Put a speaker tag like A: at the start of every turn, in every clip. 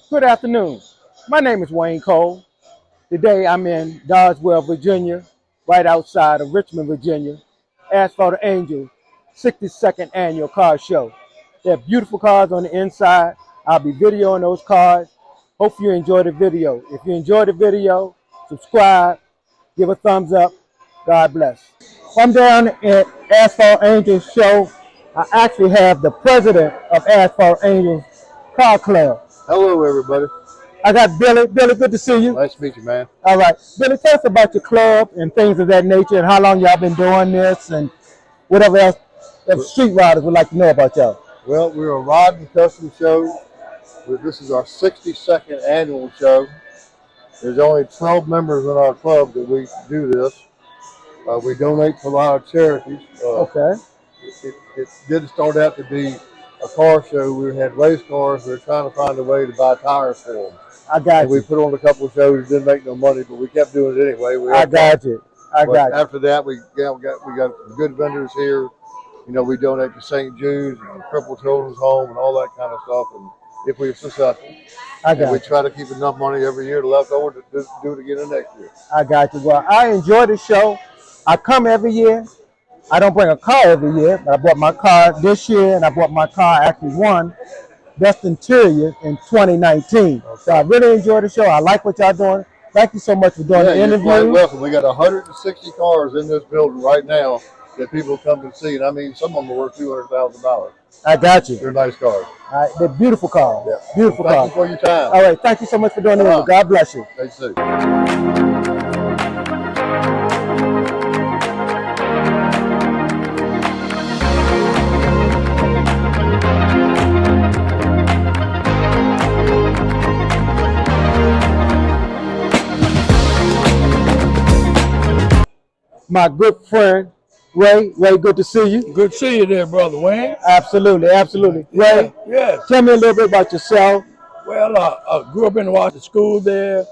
A: Good afternoon. My name is Wayne Cole. Today I'm in Dodgewell, Virginia, right outside of Richmond, Virginia. Asphalt Angel 62nd Annual Car Show. They have beautiful cars on the inside. I'll be videoing those cars. Hope you enjoy the video. If you enjoy the video, subscribe, give a thumbs up. God bless. I'm down at Asphalt Angel Show. I actually have the president of Asphalt Angels Car Club.
B: Hello, everybody.
A: I got Billy. Billy, good to see you.
B: Nice to meet you, man.
A: All right. Billy, tell us about your club and things of that nature and how long y'all been doing this and whatever else that street riders would like to know about y'all.
B: Well, we're a rod and custom show. This is our 62nd annual show. There's only 12 members in our club that we do this. We donate to a lot of charities.
A: Okay.
B: It did start out to be a car show. We had race cars. We were trying to find a way to buy tires for them.
A: I got you.
B: We put on a couple of shows. Didn't make no money, but we kept doing it anyway.
A: I got you.
B: After that, we got some good vendors here. You know, we donate to St. Jude's and Crippled Children's Home and all that kind of stuff. And if we're successful, we try to keep enough money every year left over to do it again the next year.
A: I got you. Well, I enjoy the show. I come every year. I don't bring a car every year, but I bought my car this year, and I bought my car, actually won Best Interior in 2019. Okay. So I really enjoy the show. I like what y'all doing. Thank you so much for doing the interview.
B: You're quite welcome. We got 160 cars in this building right now that people come to see, and I mean, some of them are worth $200,000.
A: I got you.
B: They're nice cars.
A: All right, they're beautiful cars.
B: Yeah.
A: Beautiful
B: cars.
A: Thank
B: you for your time.
A: All right, thank you so much for doing the interview. God bless you.
B: Thanks, too.
A: My good friend, Ray. Ray, good to see you.
C: Good to see you there, Brother Wayne.
A: Absolutely, absolutely. Ray,
C: yes.
A: Tell me a little bit about yourself.
C: Well, I grew up in Washington School there,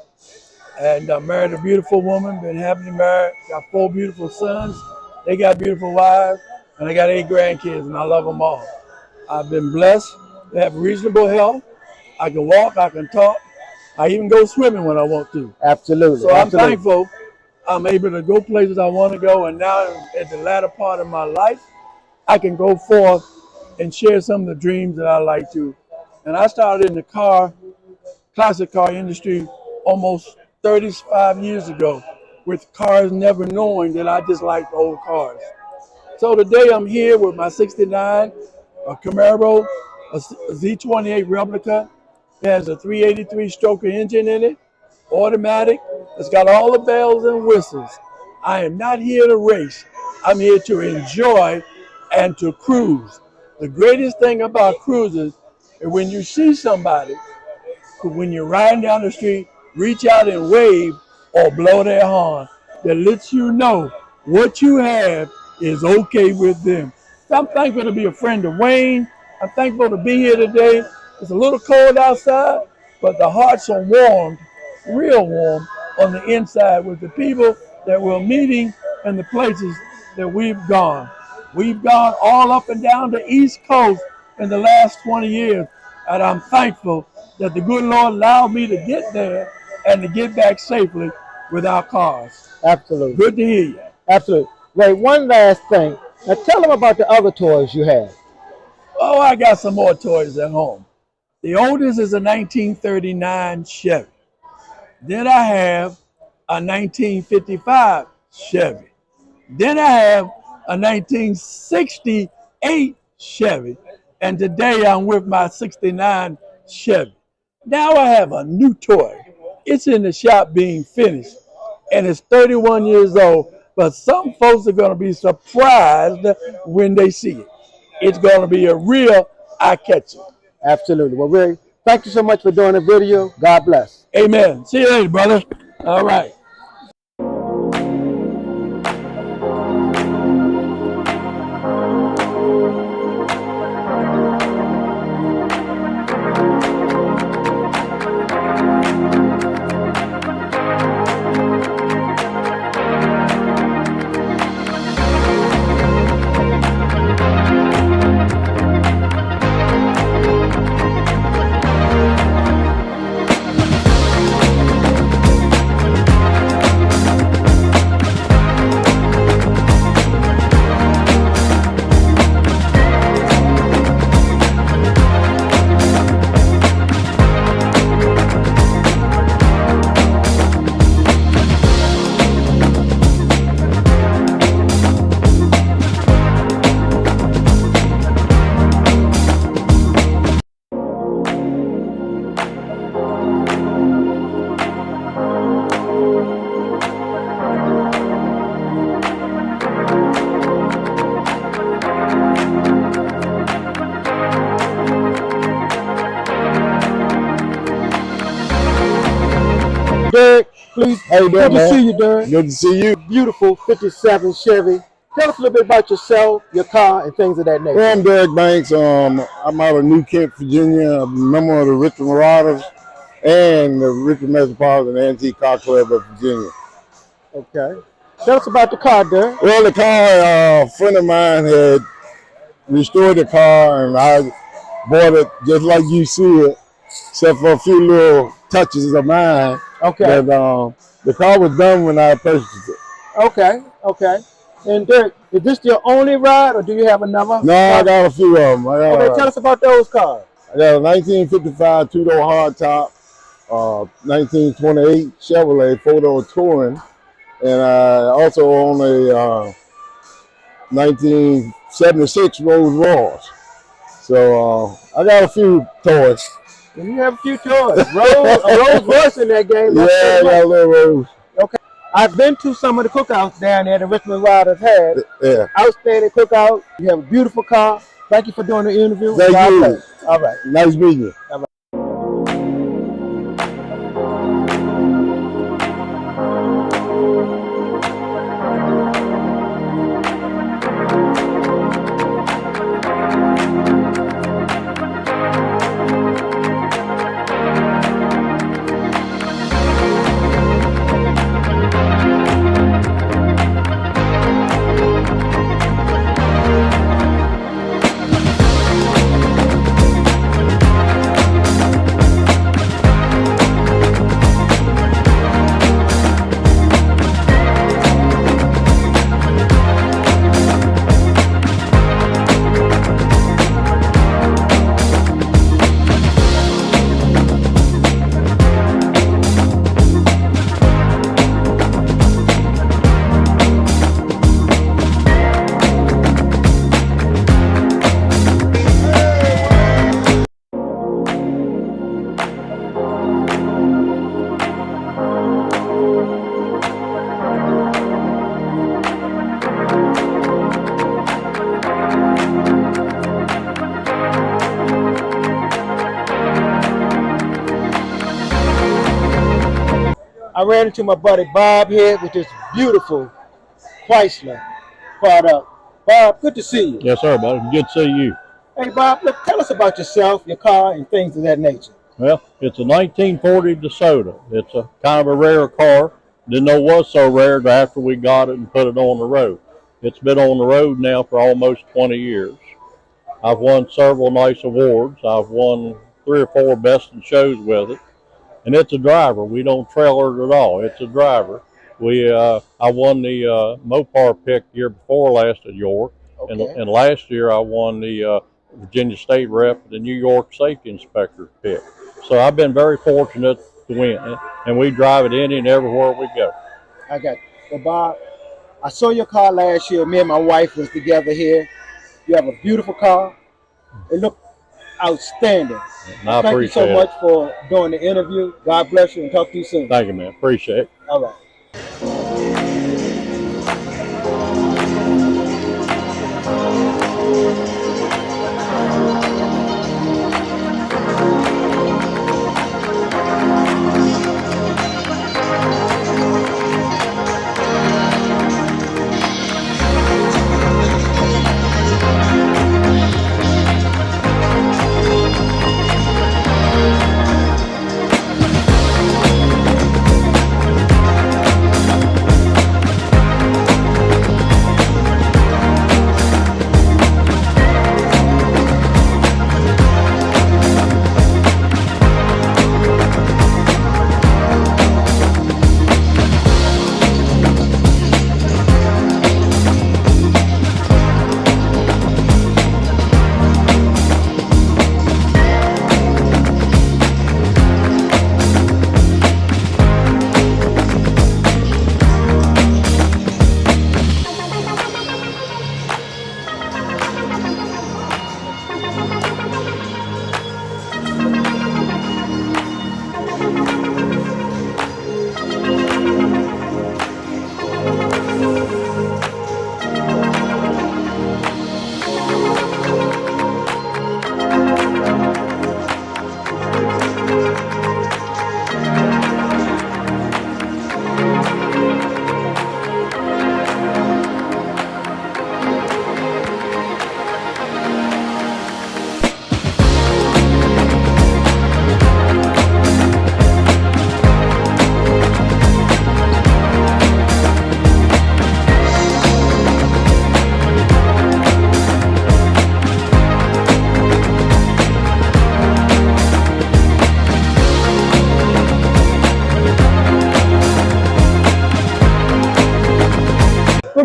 C: and I married a beautiful woman, been happily married, got 4 beautiful sons. They got beautiful wives, and I got 8 grandkids, and I love them all. I've been blessed to have reasonable health. I can walk, I can talk. I even go swimming when I want to.
A: Absolutely.
C: So I'm thankful I'm able to go places I want to go, and now at the latter part of my life, I can go forth and share some of the dreams that I like to. And I started in the classic car industry almost 35 years ago with cars, never knowing that I just liked old cars. So today I'm here with my 69, a Camaro, a Z28 replica. It has a 383 stroker engine in it, automatic. It's got all the bells and whistles. I am not here to race. I'm here to enjoy and to cruise. The greatest thing about cruises is when you see somebody, when you're riding down the street, reach out and wave or blow their horn. That lets you know what you have is okay with them. So I'm thankful to be a friend of Wayne. I'm thankful to be here today. It's a little cold outside, but the hearts are warmed, real warm, on the inside with the people that we're meeting and the places that we've gone. We've gone all up and down the East Coast in the last 20 years, and I'm thankful that the good Lord allowed me to get there and to get back safely with our cars.
A: Absolutely.
C: Good to hear you.
A: Absolutely. Ray, one last thing. Now tell them about the other toys you have.
C: Oh, I got some more toys at home. The oldest is a 1939 Chevy. Then I have a 1955 Chevy. Then I have a 1968 Chevy. And today I'm with my 69 Chevy. Now I have a new toy. It's in the shop being finished. And it's 31 years old. But some folks are going to be surprised when they see it. It's going to be a real eye-catcher.
A: Absolutely. Well, Ray, thank you so much for doing the video. God bless.
C: Amen. See you later, brother. All right.
A: Derek, please.
D: How you doing,
A: Good to
D: man?
A: see you, Derek.
D: Good to see you.
A: Beautiful 57 Chevy. Tell us a little bit about yourself, your car, and things of that nature.
D: Well, I'm Derek Banks. I'm out of New Kent, Virginia. I'm a member of the Richmond Marauders and the Richmond Metropolitan Antique Car Club of Virginia.
A: Okay. Tell us about the car, Derek.
D: Well, the car, a friend of mine had restored the car, and I bought it just like you see it, except for a few little touches of mine.
A: Okay.
D: But the car was done when I purchased it.
A: Okay. Okay. And Derek, is this your only ride, or do you have another?
D: No, I got a few of them.
A: Okay, tell us about those cars.
D: I got a 1955 two-door hardtop, 1928 Chevrolet four-door Touring, and I also own a 1976 Rolls Royce. So I got a few toys.
A: And you have a few toys. A Rolls Royce in that game.
D: Yeah, I got a little Rolls.
A: Okay. I've been to some of the cookouts down there the Richmond Riders had.
D: Yeah.
A: Outstanding cookout. You have a beautiful car. Thank you for doing the interview.
D: Thank you.
A: All right.
D: Nice meeting you.
A: All right. I ran into my buddy Bob here with this beautiful Chrysler product. Bob, good to see you.
E: Yes, sir, buddy. Good to see you.
A: Hey, Bob, look, tell us about yourself, your car, and things of that nature.
E: Well, it's a 1940 DeSoto. It's a kind of a rare car. Didn't know it was so rare until after we got it and put it on the road. It's been on the road now for almost 20 years. I've won several nice awards. I've won 3 or 4 best in shows with it. And it's a driver. We don't trailer it at all. It's a driver. I won the Mopar pick year before last at York.
A: Okay.
E: And last year I won the Virginia State Rep, the New York Safety Inspector pick. So I've been very fortunate to win it, and we drive it any and everywhere we go.
A: I got you. Well, Bob, I saw your car last year. Me and my wife was together here. You have a beautiful car. It looked outstanding.
E: And
A: Thank you so much for doing the interview. God bless you, and talk to you soon.
E: Thank you, man. Appreciate it.
A: All right.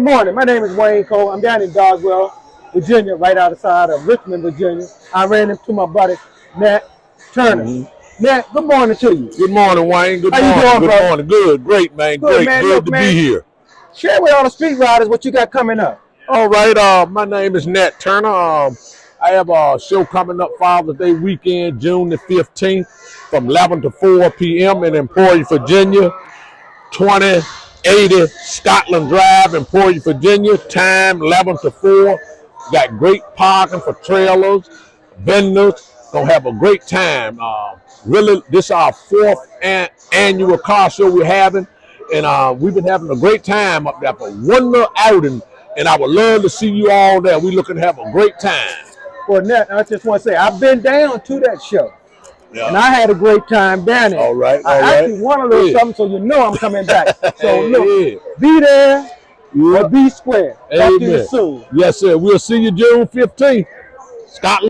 A: morning. My name is Wayne Cole. I'm down in Doswell, Virginia, right outside of Richmond, Virginia. I ran into my buddy, Nat Turner. Nat, good morning to you.
F: Good morning, Wayne. Good
A: How
F: morning.
A: you doing,
F: Good
A: brother?
F: morning. Good. Great, man.
A: Good,
F: Great.
A: man.
F: Good
A: Look,
F: to
A: man,
F: be here.
A: share with all the street riders what you got coming up.
F: All right. My name is Nat Turner. I have a show coming up Father's Day weekend, June the 15th, from 11 to 4 p.m. in Emporia, Virginia. 2080 Scotland Drive, Emporia, Virginia. Time 11 to 4. Got great parking for trailers, vendors. Gonna have a great time. Really, this is our fourth annual car show we're having, and we've been having a great time up there for one little outing. And I would love to see you all there. We're looking to have a great time.
A: Well, Nat, I just want to say I've been down to that show.
F: Yeah.
A: And I had a great time down there.
F: All right.
A: I actually won a little something, so you know I'm coming back. So look, be there or be square. Talk to you soon.
F: Yes, sir. We'll see you June 15th. Scotland.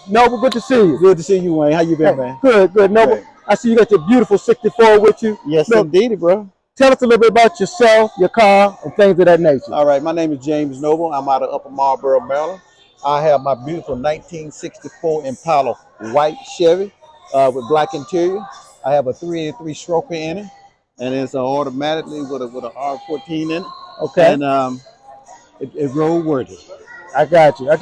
A: Noble, good to see you.
G: Good to see you, Wayne. How you been, man?
A: Good, good. Noble,
G: Great.
A: I see you got your beautiful 64 with you.
G: Yes,
A: Look,
G: indeed, bro.
A: tell us a little bit about yourself, your car, and things of that nature.
G: All right, my name is James Noble. I'm out of Upper Marlboro, Maryland. I have my beautiful 1964 Impala white Chevy with black interior. I have a 383 stroker in it, and it's automatically with a R14 in it.
A: Okay.
G: And it road worthy.
A: I got you.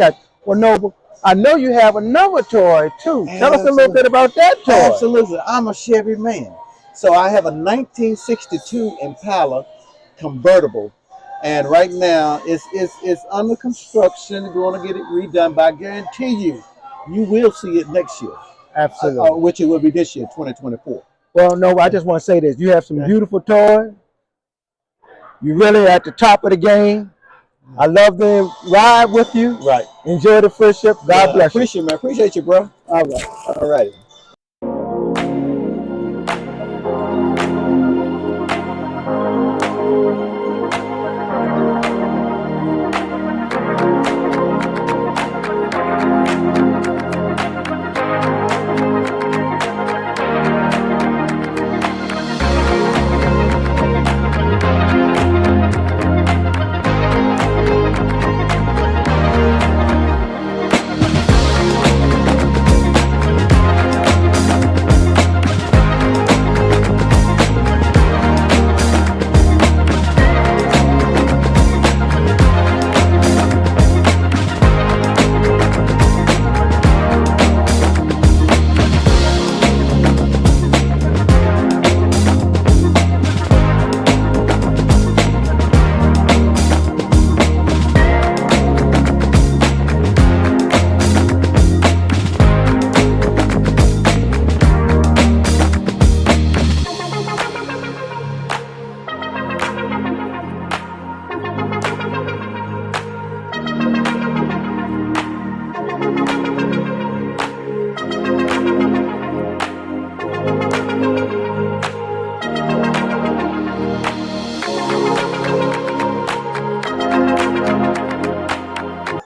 A: Well, Noble, I know you have another toy too. Tell us a little bit about that toy.
G: Absolutely. I'm a Chevy man. So I have a 1962 Impala convertible. And right now it's under construction. We're going to get it redone, but I guarantee you will see it next year.
A: Absolutely.
G: Which it will be this year, 2024.
A: Well, no, I just want to say this. You have some beautiful toys. You're really at the top of the game. I love to ride with you.
G: Right.
A: Enjoy the friendship. God bless you.
G: Appreciate you, man. Appreciate you, bro. All right. All right.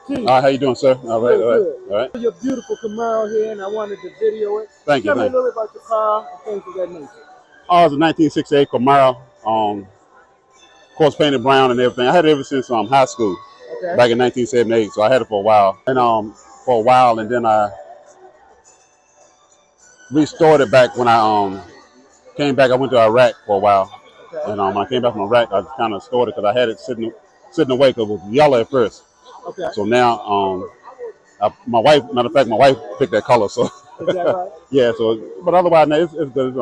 H: All right, how you doing, sir? All right, all right.
A: Your beautiful Camaro here, and I wanted to video it.
H: Thank you.
A: Tell me a little bit about your car and things of that nature.
H: Oh, it's a 1968 Camaro. Of course, painted brown and everything. I had it ever since high school, back in 1978. So I had it for a while, and then I restored it back when I came back. I went to Iraq for a while, and when I came back from Iraq, I kind of stored it because I had it sitting away because it was yellow at first.
A: Okay.
H: So now, my wife, matter of fact, my wife picked that color. So
A: Is that right?
H: yeah. So, but otherwise, no, it's good.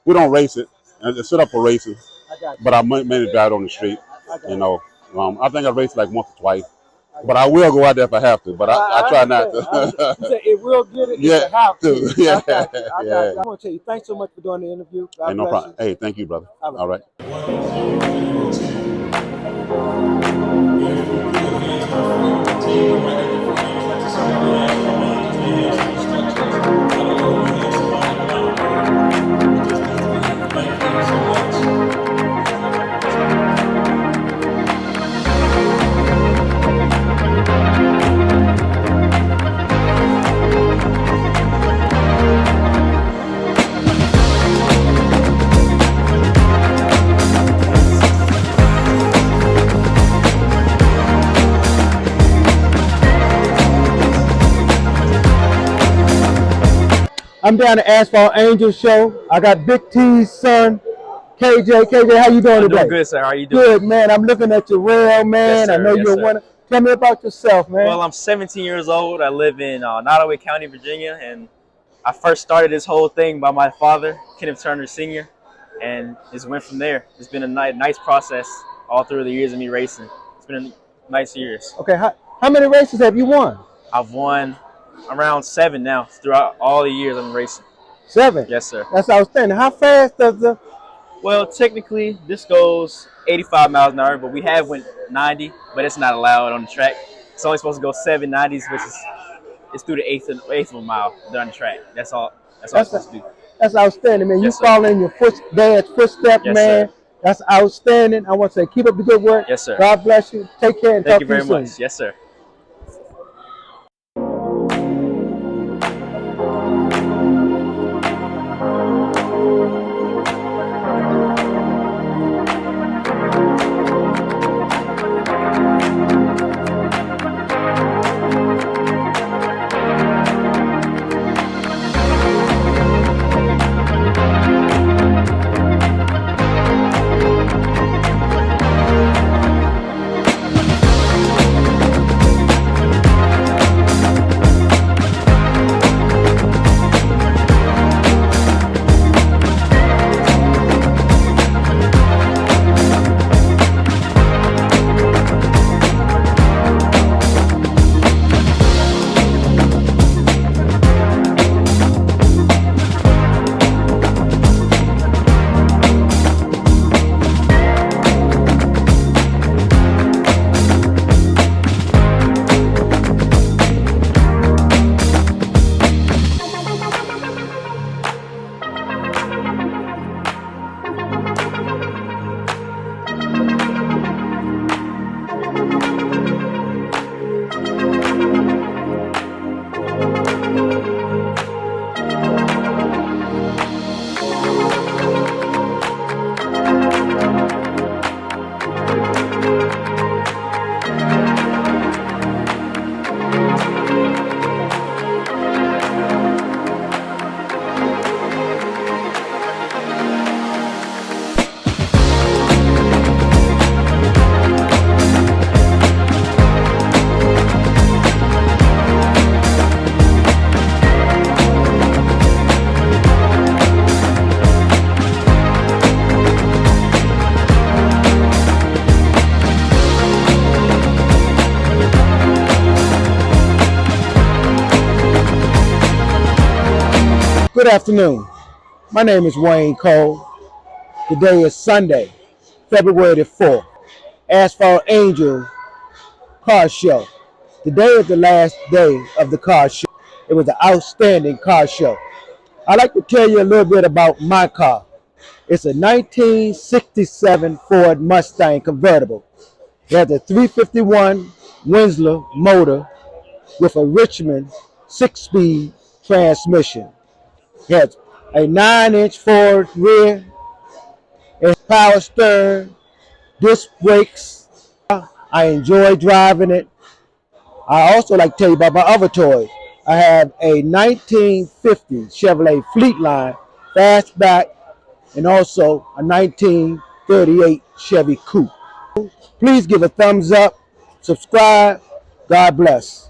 H: We don't race it. It's set up for racing.
A: I got you.
H: But I mainly drive it on the street.
A: I got
H: You know, I think I raced like once or twice. But I will go out there if I have to. But I try not to.
A: You said it will get it.
H: Yeah,
A: It's a have to.
H: yeah,
A: I got you. I
H: yeah.
A: want to tell you, thanks so much for doing the interview. God
H: Hey, no
A: bless
H: problem.
A: you.
H: Hey, thank you, brother.
A: All right.
I: All right.
A: I'm down at Asphalt Angel show. I got Big T's son, KJ. KJ, how you doing today?
I: Doing good, sir. How are you doing?
A: Good, man. I'm looking at your rail, man.
I: Yes, sir.
A: I know
I: Yes,
A: you're
I: sir.
A: one. Tell me about yourself, man.
I: Well, I'm 17 years old. I live in Nottoway County, Virginia, and I first started this whole thing by my father, Kenneth Turner Sr., and just went from there. It's been a nice process all through the years of me racing. It's been a nice years.
A: Okay, how many races have you won?
I: I've won around 7 now throughout all the years I've been racing.
A: 7?
I: Yes, sir.
A: That's outstanding. How fast does the...
I: Well, technically, this goes 85 miles an hour, but we have went 90, but it's not allowed on the track. It's only supposed to go 790s, which is it's through the eighth of a mile down the track. That's all it's supposed to do.
A: That's outstanding, man.
I: Yes,
A: you following your dad's footsteps,
I: Yes,
A: man.
I: Sir.
A: That's outstanding. I want to say keep up the good work.
I: Yes, sir.
A: God bless you. Take care and
I: Thank
A: talk
I: you
A: to you
I: very
A: soon.
I: much. Yes, sir.
A: Good afternoon. My name is Wayne Cole. Today is Sunday, February the 4th. Asphalt Angel Car Show. Today is the last day of the car show. It was an outstanding car show. I'd like to tell you a little bit about my car. It's a 1967 Ford Mustang convertible. It has a 351 Winslow motor with a Richmond 6-speed transmission. It has a 9-inch Ford rear, it's power steering, disc brakes. I enjoy driving it. I also like to tell you about my other toys. I have a 1950 Chevrolet Fleetline fastback and also a 1938 Chevy Coupe. Please give a thumbs up, subscribe. God bless.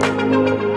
J: Thank you.